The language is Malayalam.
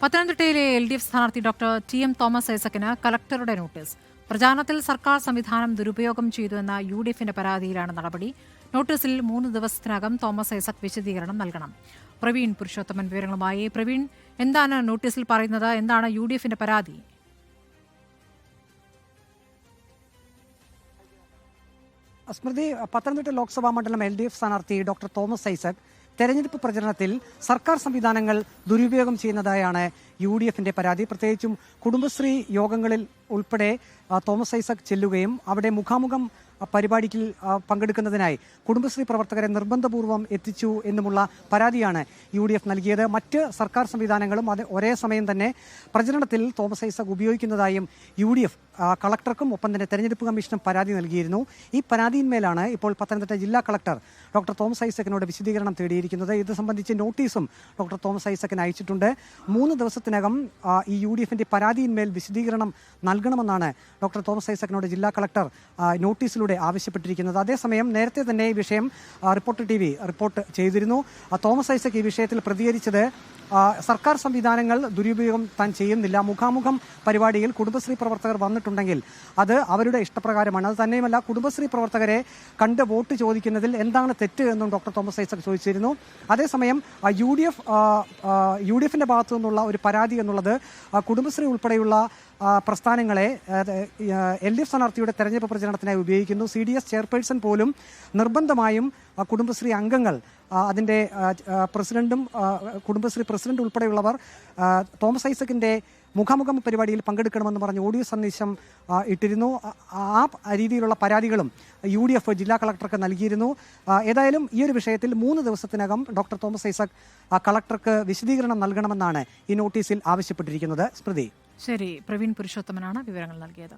പത്തനംതിട്ടയിലെ LDF സ്ഥാനാർത്ഥി ഡോക്ടർ TM തോമസ് ഐസക്കിന് കളക്ടറുടെ നോട്ടീസ്. പ്രചാരണത്തിൽ സർക്കാർ സംവിധാനം ദുരുപയോഗം ചെയ്തുവെന്ന UDFന്റെ പരാതിയിലാണ് നടപടി. നോട്ടീസിൽ 3 ദിവസത്തിനകം തോമസ് ഐസക് വിശദീകരണം നൽകണം. പ്രവീൺ പുരുഷോത്തമൻ വിവരങ്ങളുമായി. പ്രവീൺ, എന്താണ് നോട്ടീസിൽ പറയുന്നത്? എന്താണ് UDFന്റെ പരാതി? സ്മൃതി, പത്തനംതിട്ട ലോക്സഭാ മണ്ഡലം LDF സ്ഥാനാർത്ഥി ഡോക്ടർ തോമസ് ഐസക് തെരഞ്ഞെടുപ്പ് പ്രചരണത്തിൽ സർക്കാർ സംവിധാനങ്ങൾ ദുരുപയോഗം ചെയ്യുന്നതായാണ് UDFന്റെ പരാതി. പ്രത്യേകിച്ചും കുടുംബശ്രീ യോഗങ്ങളിൽ ഉൾപ്പെടെ തോമസ് ഐസക് ചെല്ലുകയും അവിടെ മുഖാമുഖം പരിപാടിയിൽ പങ്കെടുക്കുന്നതിനായി കുടുംബശ്രീ പ്രവർത്തകരെ നിർബന്ധപൂർവ്വം എത്തിച്ചു എന്നുമുള്ള പരാതിയാണ് UDF നൽകിയത്. മറ്റ് സർക്കാർ സംവിധാനങ്ങളും അത് ഒരേ സമയം തന്നെ പ്രചരണത്തിൽ തോമസ് ഐസക് ഉപയോഗിക്കുന്നതായും UDF കളക്ടർക്കും ഒപ്പം തന്നെ തെരഞ്ഞെടുപ്പ് കമ്മീഷനും പരാതി നൽകിയിരുന്നു. ഈ പരാതിയിന്മേലാണ് ഇപ്പോൾ പത്തനംതിട്ട ജില്ലാ കളക്ടർ ഡോക്ടർ തോമസ് ഐസക്കിനോട് വിശദീകരണം തേടിയിരിക്കുന്നത്. ഇത് സംബന്ധിച്ച് നോട്ടീസും ഡോക്ടർ തോമസ് ഐസക്കിന് അയച്ചിട്ടുണ്ട്. 3 ദിവസത്തിനകം ഈ UDFന്റെ പരാതിയിന്മേൽ വിശദീകരണം നൽകണമെന്നാണ് ഡോക്ടർ തോമസ് ഐസക്കിനോട് ജില്ലാ കളക്ടർ നോട്ടീസിലൂടെ ആവശ്യപ്പെട്ടിരിക്കുന്നത്. അതേസമയം നേരത്തെ തന്നെ ഈ വിഷയം റിപ്പോർട്ടർ TV റിപ്പോർട്ട് ചെയ്തിരുന്നു. തോമസ് ഐസക് ഈ വിഷയത്തിൽ പ്രതികരിച്ചത് സർക്കാർ സംവിധാനങ്ങൾ ദുരുപയോഗം താൻ ചെയ്യുന്നില്ല. മുഖാമുഖം പരിപാടിയിൽ കുടുംബശ്രീ പ്രവർത്തകർ വന്നിട്ടുണ്ടെങ്കിൽ അത് അവരുടെ ഇഷ്ടപ്രകാരമാണ്. അത് തന്നെയുമല്ല, കുടുംബശ്രീ പ്രവർത്തകരെ കണ്ട് വോട്ട് ചോദിക്കുന്നതിൽ എന്താണ് തെറ്റ് എന്നും ഡോക്ടർ തോമസ് ഐസക് ചോദിച്ചിരുന്നു. അതേസമയം UDFന്റെ ഭാഗത്തു നിന്നുള്ള ഒരു പരാതി എന്നുള്ളത് കുടുംബശ്രീ ഉൾപ്പെടെയുള്ള പ്രസ്ഥാനങ്ങളെ LDF സ്ഥാനാർത്ഥിയുടെ തെരഞ്ഞെടുപ്പ് പ്രചരണത്തിനായി ഉപയോഗിക്കുന്നു. CDS ചെയർപേഴ്സൺ പോലും നിർബന്ധമായും കുടുംബശ്രീ അംഗങ്ങൾ, അതിൻ്റെ പ്രസിഡന്റും കുടുംബശ്രീ പ്രസിഡന്റ് ഉൾപ്പെടെയുള്ളവർ തോമസ് ഐസക്കിൻ്റെ മുഖാമുഖം പരിപാടിയിൽ പങ്കെടുക്കണമെന്ന് പറഞ്ഞ് ഓഡിയോ സന്ദേശം ഇട്ടിരുന്നു. ആ രീതിയിലുള്ള പരാതികളും UDF ജില്ലാ കളക്ടർക്ക് നൽകിയിരുന്നു. ഏതായാലും ഈ ഒരു വിഷയത്തിൽ 3 ദിവസത്തിനകം ഡോക്ടർ തോമസ് ഐസക് കളക്ടർക്ക് വിശദീകരണം നൽകണമെന്നാണ് ഈ നോട്ടീസിൽ ആവശ്യപ്പെട്ടിരിക്കുന്നത്. സ്മൃതി. ശരി, പ്രവീൺ പുരുഷോത്തമനാണ് വിവരങ്ങൾ നൽകിയത്.